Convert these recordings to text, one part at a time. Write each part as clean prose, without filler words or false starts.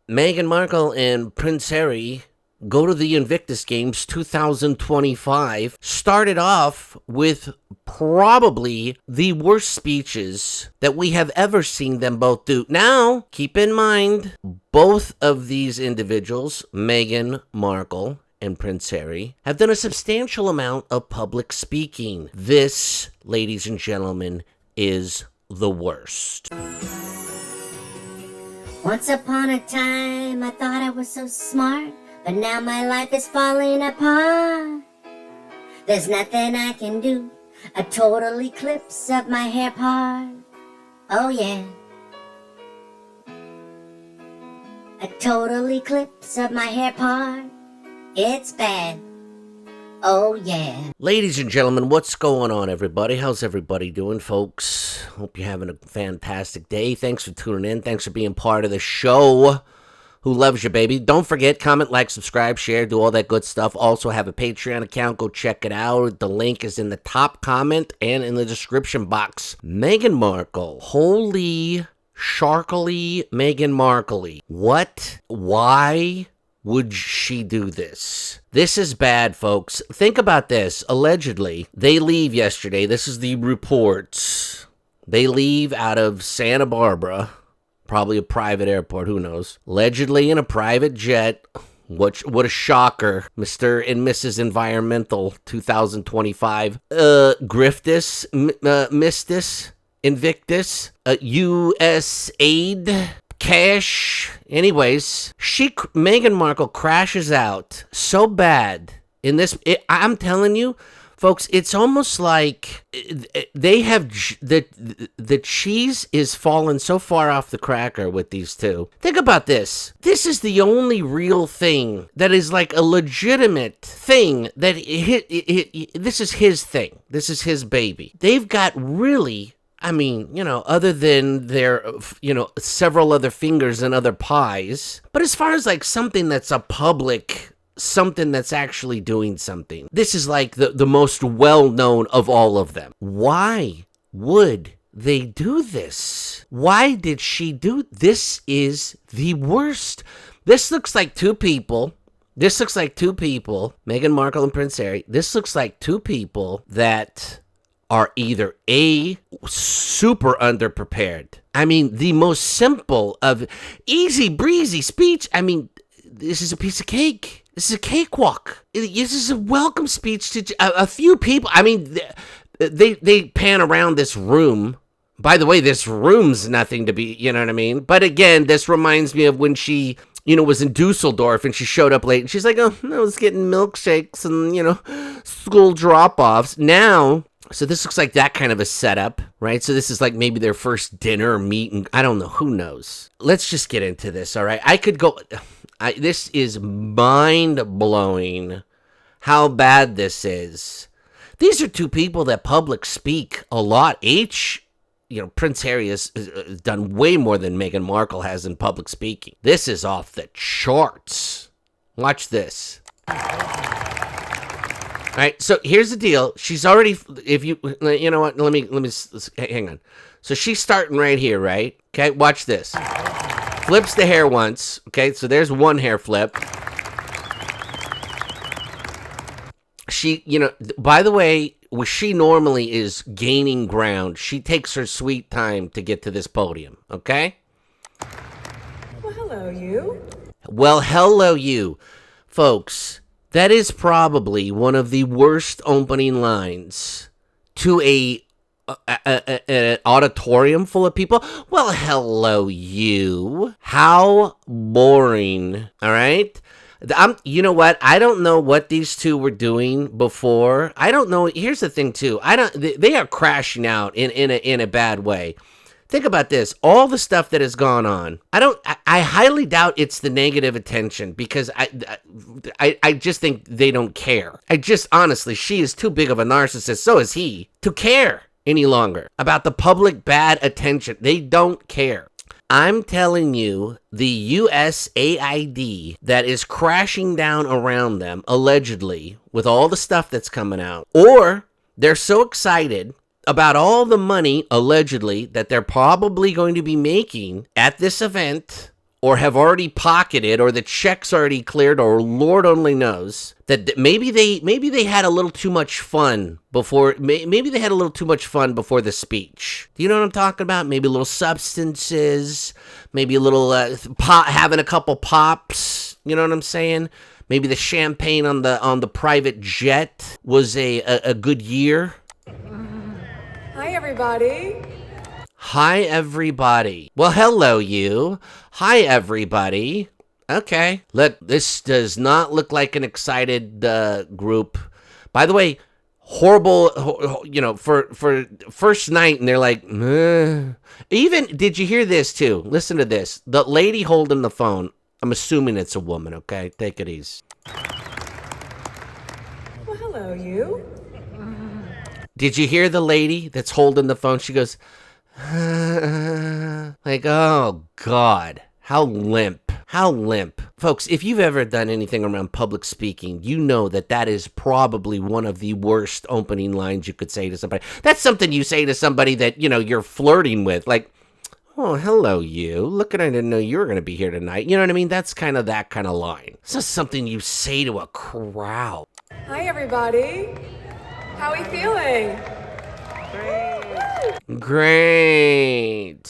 Meghan Markle and Prince Harry go to the Invictus Games 2025. Started off with probably the worst speeches that we have ever seen them both do. Now, keep in mind, both of these individuals, Meghan Markle and Prince Harry, have done a substantial amount of public speaking. This, ladies and gentlemen, is the worst. Once upon a time, I thought I was so smart, but now my life is falling apart. There's nothing I can do, a total eclipse of my hair part. Oh yeah. A total eclipse of my hair part. It's bad. Oh yeah. Ladies and gentlemen, what's going on, everybody? How's everybody doing, folks? Hope you're having a fantastic day. Thanks for tuning in. Thanks for being part of the show. Who loves you, baby? Don't forget, comment, like, subscribe, share, do all that good stuff. Also have a Patreon account. Go check it out. The link is in the top comment and in the description box. Meghan Markle. Holy sharkily Meghan Markle. What? Why would she do this? This is bad, folks. Think about this. Allegedly, they leave yesterday. This is the reports. They leave out of Santa Barbara, probably a private airport, who knows. Allegedly in a private jet. What a shocker. Mr. and Mrs. Environmental 2025. Griftus, Mistus, Invictus, U.S. Aid, Cash. Anyways, Meghan Markle crashes out so bad in this. I'm telling you, folks, it's almost like they have the cheese is falling so far off the cracker with these two. Think about this. This is the only real thing that is like a legitimate thing that this is his thing. This is his baby. They've got really, I mean, other than their, several other fingers and other pies. But as far as like something that's a public, something that's actually doing something, this is like the most well-known of all of them. Why would they do this? Why did she do this? Is the worst. This looks like two people. Meghan Markle and Prince Harry. This looks like two people that are either A, super underprepared. I mean, the most simple of easy breezy speech. I mean, this is a piece of cake. This is a cakewalk. This is a welcome speech to a few people. I mean, they pan around this room. By the way, this room's nothing to be, you know what I mean? But again, this reminds me of when she, was in Dusseldorf and she showed up late and she's like, oh, I was getting milkshakes and, school drop-offs. Now, so this looks like that kind of a setup, right? So this is like maybe their first dinner or meet, and I don't know, who knows? Let's just get into this, all right? This is mind-blowing how bad this is. These are two people that public speak a lot. Prince Harry has done way more than Meghan Markle has in public speaking. This is off the charts. Watch this. All right, so here's the deal. She's already, you know what, let me, hang on. So she's starting right here, right? Okay, watch this. Flips the hair once, okay, so there's one hair flip. She, by the way, she normally is gaining ground. She takes her sweet time to get to this podium, okay? Well, hello, you. Well, hello, you. Folks, that is probably one of the worst opening lines to an auditorium full of people. Well, hello, you. How boring, all right? You know what? I don't know what these two were doing before. I don't know. Here's the thing, too. They are crashing out in a bad way. Think about this. All the stuff that has gone on. I highly doubt it's the negative attention, because I just think they don't care. Honestly, she is too big of a narcissist, so is he, to care any longer about the public bad attention. They don't care. I'm telling you, the USAID that is crashing down around them, allegedly, with all the stuff that's coming out, or they're so excited about all the money, allegedly, that they're probably going to be making at this event, or have already pocketed, or the check's already cleared, or Lord only knows that maybe they had a little too much fun before. Maybe they had a little too much fun before the speech. Do you know what I'm talking about? Maybe a little substances, maybe a little having a couple pops. You know what I'm saying? Maybe the champagne on the private jet was a good year. Hi, everybody. Hi, everybody. Well, hello, you. Hi, everybody. Okay. This does not look like an excited group. By the way, horrible, for first night, and they're like, even, did you hear this, too? Listen to this. The lady holding the phone, I'm assuming it's a woman, okay? Take it easy. Well, hello, you. Did you hear the lady that's holding the phone? She goes, like, oh, God, how limp. How limp. Folks, if you've ever done anything around public speaking, you know that is probably one of the worst opening lines you could say to somebody. That's something you say to somebody that, you're flirting with. Like, oh, hello, you. Look at I didn't know you were going to be here tonight. You know what I mean? That's kind of that kind of line. It's not something you say to a crowd. Hi, everybody. How are we feeling? Great.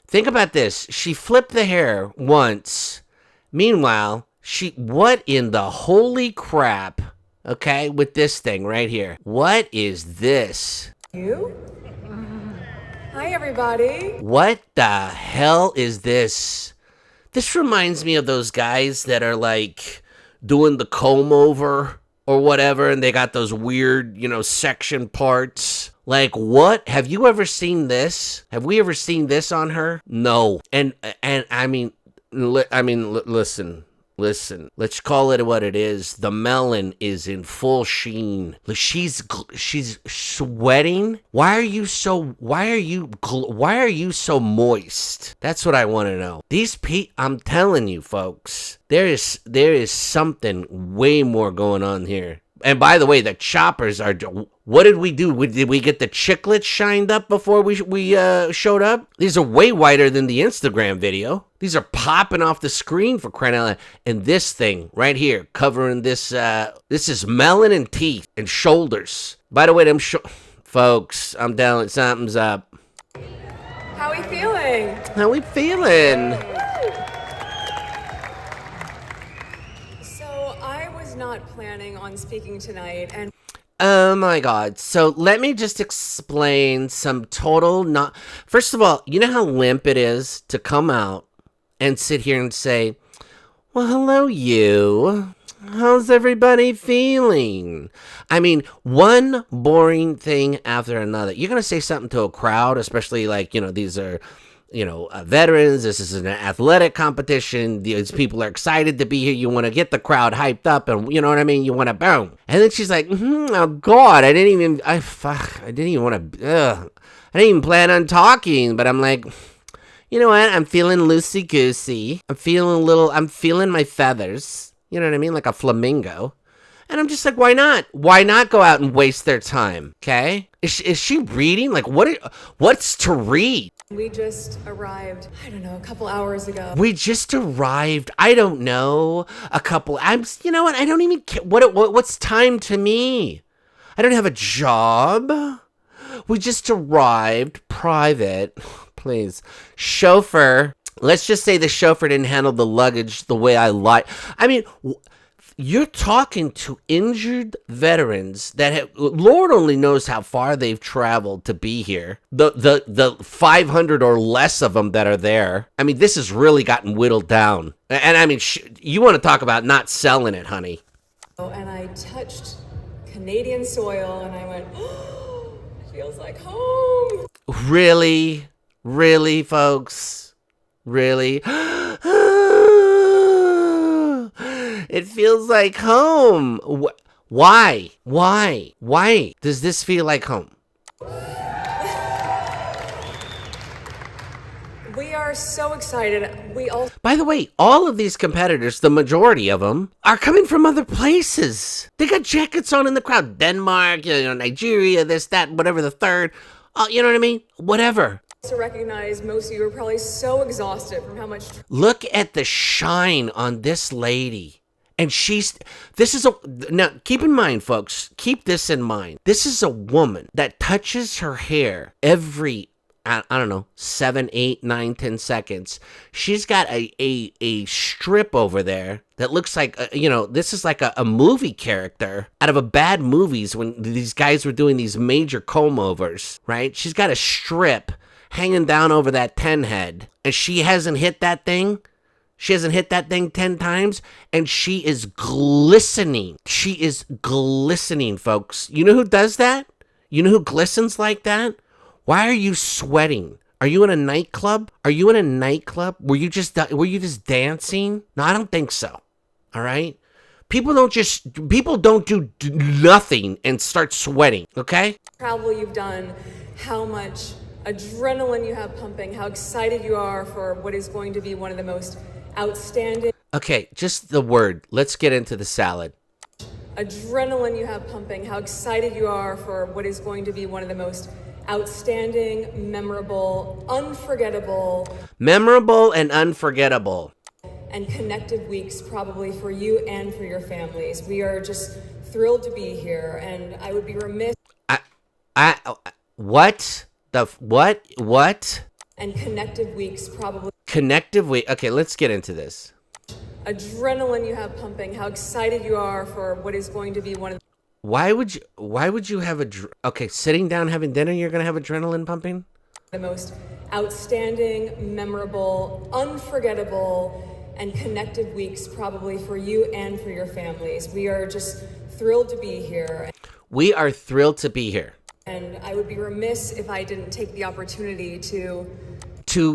Think about this. She flipped the hair once. Meanwhile, what in the holy crap, okay, with this thing right here? What is this? You? Hi, everybody. What the hell is this? This reminds me of those guys that are like doing the comb over or whatever, and they got those weird, section parts. Like, what? Have you ever seen this? Have we ever seen this on her? No. And I mean, listen. Let's call it what it is. The melon is in full sheen. She's sweating. Why are you so moist? That's what I want to know. I'm telling you, folks, there is something way more going on here. And by the way, the choppers are. What did we do? Did we get the chiclets shined up before we showed up? These are way whiter than the Instagram video. These are popping off the screen, for crying out loud. And this thing right here, covering this. This is melon and teeth and shoulders. By the way, folks, I'm down. Something's up. How are we feeling? How we feeling? Not planning on speaking tonight, and oh my God. So let me just explain some first of all, you know how limp it is to come out and sit here and say, well, hello, you. How's everybody feeling? I mean, one boring thing after another. You're going to say something to a crowd, especially like, these are, veterans. This is an athletic competition. These people are excited to be here. You want to get the crowd hyped up, and you know what I mean? You want to boom. And then she's like, oh God, I didn't even plan on talking, but I'm like, you know what? I'm feeling loosey-goosey. I'm feeling my feathers. You know what I mean? Like a flamingo. And I'm just like, why not? Why not go out and waste their time? Okay? Is she reading? Like, what's to read? we just arrived, I don't know, a couple hours ago. We just arrived, I don't know, you know what? I don't even care. What's time to me? I don't have a job. We just arrived. Private. Please. Chauffeur. Let's just say the chauffeur didn't handle the luggage the way I like. I mean, you're talking to injured veterans that have, Lord only knows how far they've traveled to be here. The 500 or less of them that are there. I mean, this has really gotten whittled down. And I mean, you want to talk about not selling it, honey. Oh, and I touched Canadian soil and I went, oh, it feels like home. Really? Really, folks? Really? It feels like home. Why? Why does this feel like home? We are so excited. By the way, all of these competitors, the majority of them, are coming from other places. They got jackets on in the crowd. Denmark, Nigeria, this, that, whatever the third. You know what I mean? Whatever. To recognize most of you are probably so exhausted from how much. Look at the shine on this lady. And now keep in mind, folks, keep this in mind. This is a woman that touches her hair every, I don't know, 7, 8, 9, 10 seconds. She's got a strip over there that looks like, this is like a movie character out of a bad movies when these guys were doing these major comb overs, right? She's got a strip hanging down over that 10 head, and she hasn't hit that thing. She hasn't hit that thing 10 times, and she is glistening. She is glistening, folks. You know who does that? You know who glistens like that? Why are you sweating? Are you in a nightclub? Are you in a nightclub? Were you just dancing? No, I don't think so. All right? People don't do nothing and start sweating, okay? Travel you've done, how much adrenaline you have pumping, how excited you are for what is going to be one of the most outstanding. Okay, just the word. Let's get into the salad. Adrenaline you have pumping, how excited you are for what is going to be one of the most outstanding, memorable, unforgettable. Memorable and unforgettable. And connected weeks probably for you and for your families. We are just thrilled to be here, and I would be remiss. What? What? And connected weeks probably. Connective week. Okay, let's get into this. Adrenaline you have pumping, how excited you are for what is going to be one of the. Why would you have okay, sitting down having dinner, you're going to have adrenaline pumping? The most outstanding, memorable, unforgettable, and connected weeks probably for you and for your families. We are just thrilled to be here. We are thrilled to be here. And I would be remiss if I didn't take the opportunity to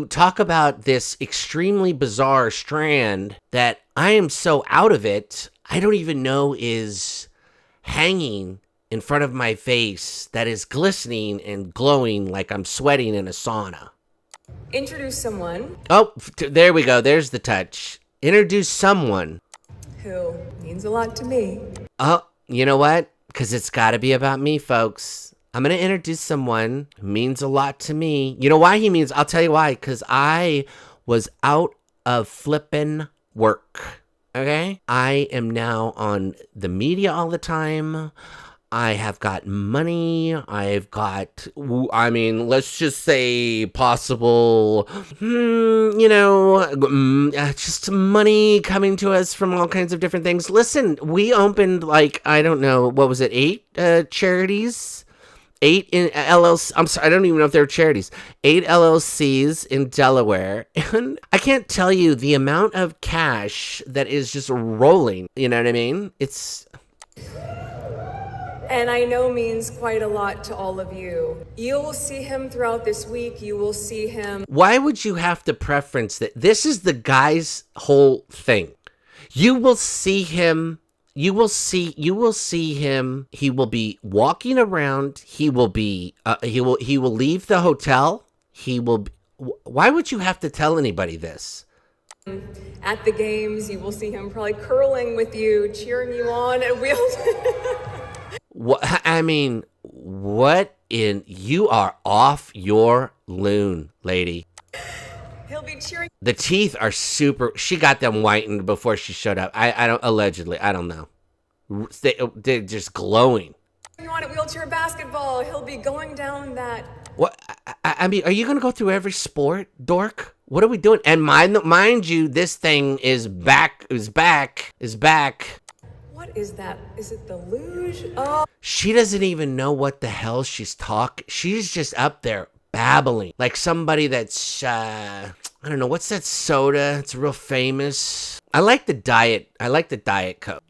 talk about this extremely bizarre strand that I am so out of it, I don't even know is hanging in front of my face, that is glistening and glowing like I'm sweating in a sauna. Introduce someone. Oh, there we go. There's the touch. Introduce someone. Who means a lot to me. Oh, you know what? Because it's got to be about me, folks. I'm going to introduce someone who means a lot to me. You know why he means? I'll tell you why. Because I was out of flippin' work. Okay? I am now on the media all the time. I have got money. I've got, let's just say possible, just money coming to us from all kinds of different things. Listen, we opened 8 charities? 8 in LLC. I'm sorry, I don't even know if they're charities. 8 LLCs in Delaware. And I can't tell you the amount of cash that is just rolling. You know what I mean? And I know means quite a lot to all of you. You will see him throughout this week. You will see him. Why would you have to preference that? This is the guy's whole thing. You will see him. You will see him. He will be walking around. He will be. He will leave the hotel. He will. Why would you have to tell anybody this? At the games, you will see him probably curling with you, cheering you on, and you are off your loon, lady. He'll be cheering. The teeth are super. She got them whitened before she showed up. I don't, allegedly. I don't know. They're just glowing. You want a wheelchair basketball? He'll be going down that. What? Are you going to go through every sport, dork? What are we doing? And mind you, this thing is back. What is that? Is it the luge? Oh. She doesn't even know what the hell she's talking. She's just up there babbling like somebody that's, I don't know, what's that soda? It's real famous. I like the Diet Coke.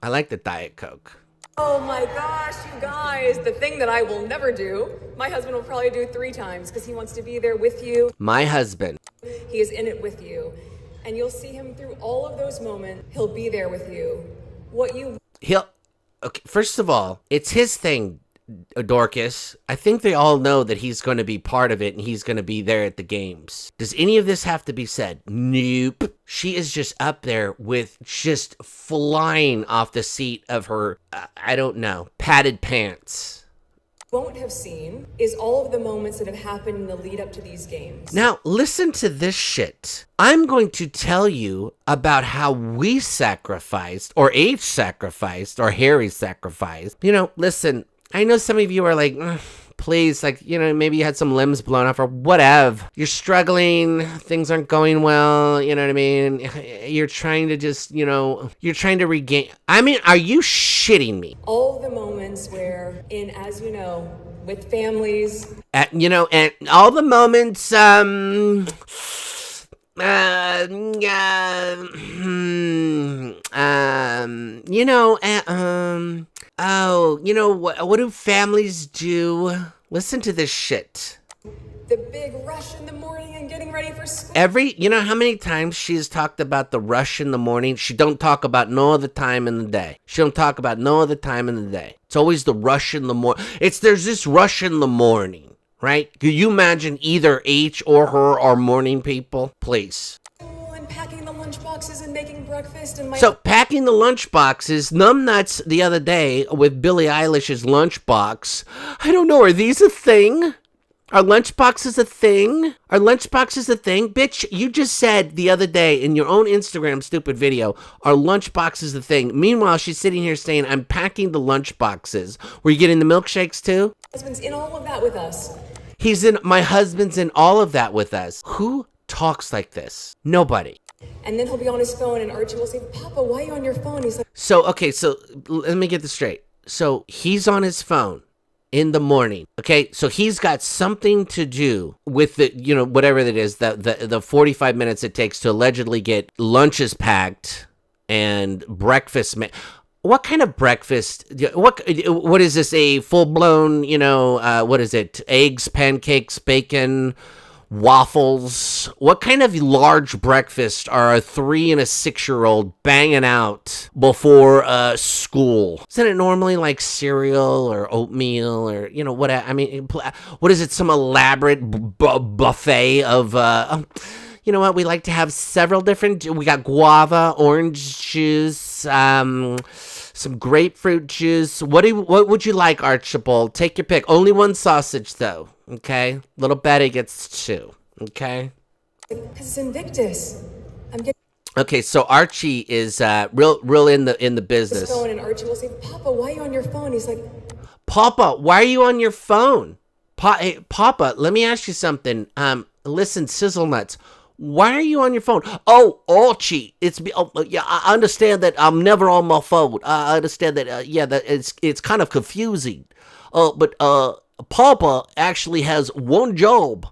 Oh my gosh, you guys. The thing that I will never do, my husband will probably do 3 times because he wants to be there with you. My husband. He is in it with you. And you'll see him through all of those moments. He'll be there with you. Okay, first of all, it's his thing, Dorcas. I think they all know that he's going to be part of it and he's going to be there at the games. Does any of this have to be said? Nope. She is just up there with just flying off the seat of her, I don't know, padded pants. won't have seen is all of the moments that have happened in the lead up to these games. Now, listen to this shit. I'm going to tell you about how we sacrificed, or H sacrificed, or Harry sacrificed. You know, listen, I know some of you are like, please, like, you know, maybe you had some limbs blown off or whatever. You're struggling, things aren't going well, you know what I mean? You're trying to just, you know, you're trying to regain. I mean, are you shitting me? All the moments where, as you know, with families. You know, and all the moments, you know, oh, you know, what do families do? Listen to this shit. The big rush in the morning and getting ready for school. You know how many times she's talked about the rush in the morning? She don't talk about no other time in the day. She don't talk about no other time in the day. It's always the rush in the morning. There's this rush in the morning, right? Could you imagine either H or her are morning people? Please. And packing the lunch boxes and making breakfast and So packing the lunch boxes, numbnuts the other day with Billie Eilish's lunchbox. I don't know, are these a thing? Are lunchboxes a thing? Are lunchboxes a thing? Bitch, you just said the other day in your own Instagram stupid video, are lunchboxes a thing? Meanwhile, she's sitting here saying, I'm packing the lunchboxes. Were you getting the milkshakes too? Husband's in all of that with us. My husband's in all of that with us. Who talks like this? Nobody. And then he'll be on his phone and Archie will say, Papa, why are you on your phone? He's like, so let me get this straight. So he's on his phone in the morning. Okay, so he's got something to do with the, you know, whatever it is, the 45 minutes it takes to allegedly get lunches packed and breakfast. What kind of breakfast? What is this? A full blown, you know, what is it? Eggs, pancakes, bacon, waffles. What kind of large breakfast are a 3 and a 6-year-old banging out before school? Isn't it normally like cereal or oatmeal or, you know, what? I mean, what is it? Some elaborate buffet of you know what? We like to have several different. We got guava, orange juice, some grapefruit juice. What would you like, Archibald? Take your pick. Only one sausage though. Okay, little Betty gets 2. Okay. because it's Invictus. I'm getting Okay, so Archie is real in the business. his phone and Archie will say, Papa, why are you on your phone? He's like, Papa, why are you on your phone? Hey, Papa, let me ask you something. Listen, Sizzle Nuts. Why are you on your phone? Oh, Archie, yeah, I understand that I'm never on my phone. I understand that, yeah, that it's kind of confusing. But Papa actually has one job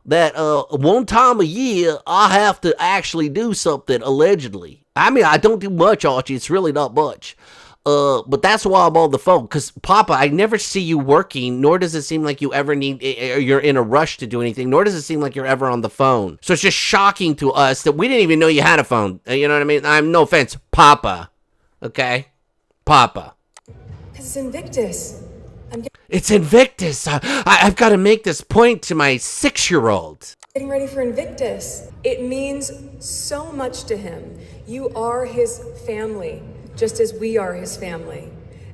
that one time a year I have to actually do something, allegedly. I mean, I don't do much, Archie. It's really not much. But that's why I'm on the phone. Because, Papa, I never see you working, nor does it seem like you ever you're in a rush to do anything, nor does it seem like you're ever on the phone. So it's just shocking to us that we didn't even know you had a phone. You know what I mean? I'm no offense, Papa. Okay? Papa. because it's Invictus. It's Invictus. I've got to make this point to my 6-year-old. Getting ready for Invictus. It means so much to him. You are his family, just as we are his family.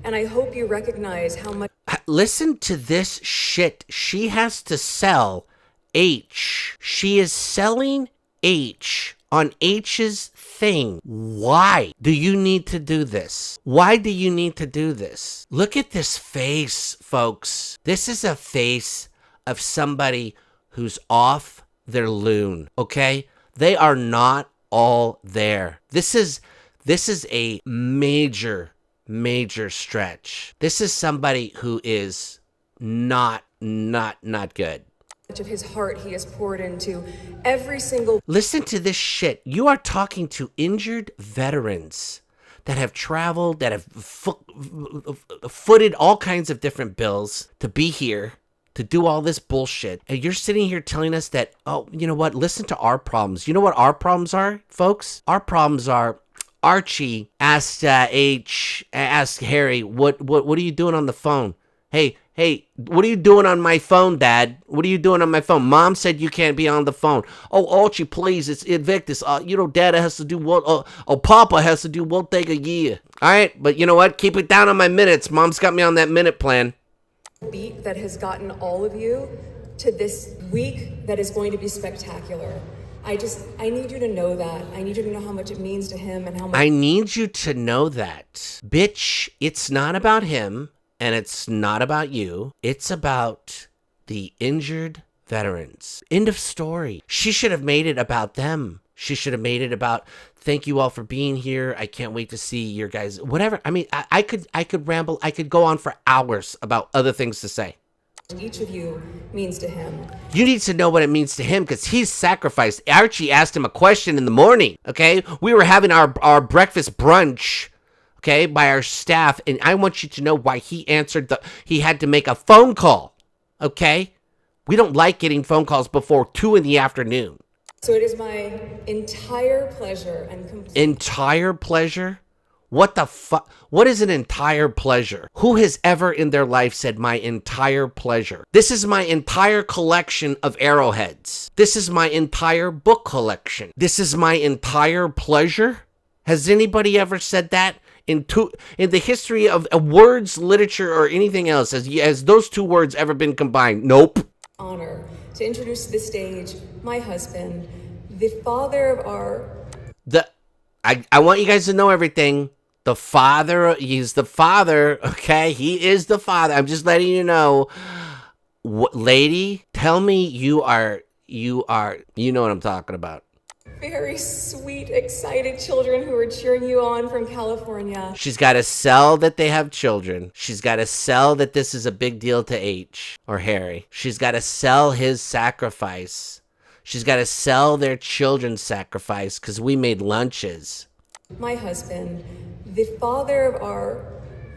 And I hope you recognize how much... Listen to this shit. She has to sell H. She is selling H on H's thing. Why do you need to do this? Why do you need to do this? Look at this face, folks. This is a face of somebody who's off their loon, okay? They are not all there. This is a major stretch. This is somebody who is not good. much of his heart he has poured into every single... Listen to this shit. You are talking to injured veterans that have traveled, that have footed all kinds of different bills to be here, to do all this bullshit. And you're sitting here telling us that, oh, you know what? Listen to our problems. You know what our problems are, folks? Our problems are Archie asked Harry, what are you doing on the phone? Hey, what are you doing on my phone, Dad? What are you doing on my phone? Mom said you can't be on the phone. Oh, Archie, please, it's Invictus. Dad has to do one. Papa has to do one thing a year. All right, but you know what? Keep it down on my minutes. Mom's got me on that minute plan. beat that has gotten all of you to this week that is going to be spectacular. I need you to know that. I need you to know how much it means to him and how much. I need you to know that. Bitch, it's not about him and it's not about you. It's about the injured veterans. End of story. She should have made it about them. She should have made it about, thank you all for being here. I can't wait to see your guys. Whatever. I mean, I could ramble. I could go on for hours about other things to say. Each of you means to him. You need to know what it means to him because he's sacrificed. Archie asked him a question in the morning, okay? We were having our breakfast brunch, okay, by our staff, and I want you to know why he answered he had to make a phone call, okay? We don't like getting phone calls before 2 in the afternoon. So it is my entire pleasure and complete. Entire pleasure? What the fuck? What is an entire pleasure? Who has ever in their life said my entire pleasure? This is my entire collection of arrowheads. This is my entire book collection. This is my entire pleasure? Has anybody ever said that in the history of words, literature, or anything else? Has those two words ever been combined? Nope. Honor to introduce to the stage my husband, the father of our... I want you guys to know everything. The father, he's the father, okay? He is the father. I'm just letting you know. Lady, tell me you know what I'm talking about. Very sweet, excited children who are cheering you on from California. She's got to sell that they have children. She's got to sell that this is a big deal to H or Harry. She's got to sell his sacrifice. She's got to sell their children's sacrifice because we made lunches. My husband, the father of our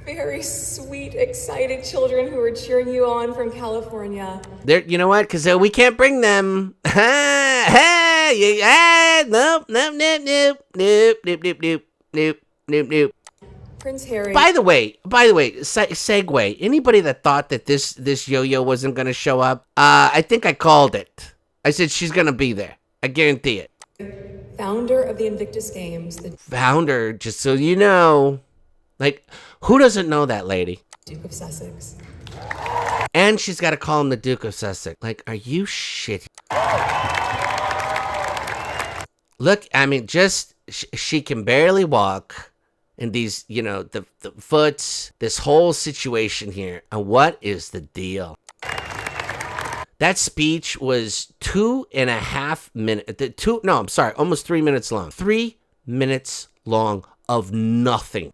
very sweet, excited children who are cheering you on from California. You know what? Because we can't bring them. Nope. Prince Harry. By the way, segue. Anybody that thought that this yo-yo wasn't going to show up, I think I called it. I said she's going to be there. I guarantee it. Founder of the Invictus Games. Founder, just so you know. Like, who doesn't know that lady? Duke of Sussex. And she's got to call him the Duke of Sussex. Like, are you shitty? Look, I mean, just, she can barely walk. And these, the foots, this whole situation here. And what is the deal? That speech was 2.5 minutes. Almost 3 minutes long. 3 minutes long of nothing.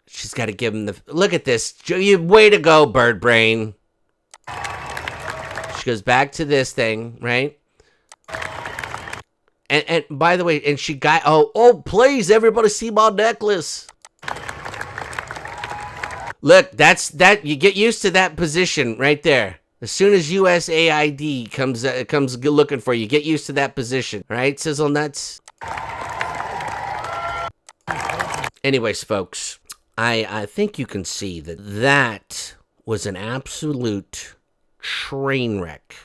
She's got to give him look at this. Way to go, bird brain. She goes back to this thing, right? And by the way, and she got, please, everybody see my necklace. Look, that you get used to that position right there. As soon as USAID comes looking for you, get used to that position, right? Sizzle nuts. Anyways, folks, I think you can see that was an absolute train wreck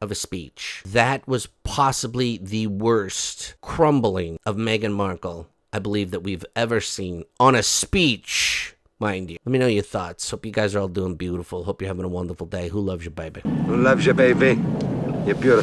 of a speech. That was possibly the worst crumbling of Meghan Markle, I believe, that we've ever seen on a speech. Mind you. Let me know your thoughts. Hope you guys are all doing beautiful. Hope you're having a wonderful day. Who loves you, baby? Who loves you, baby? You're beautiful.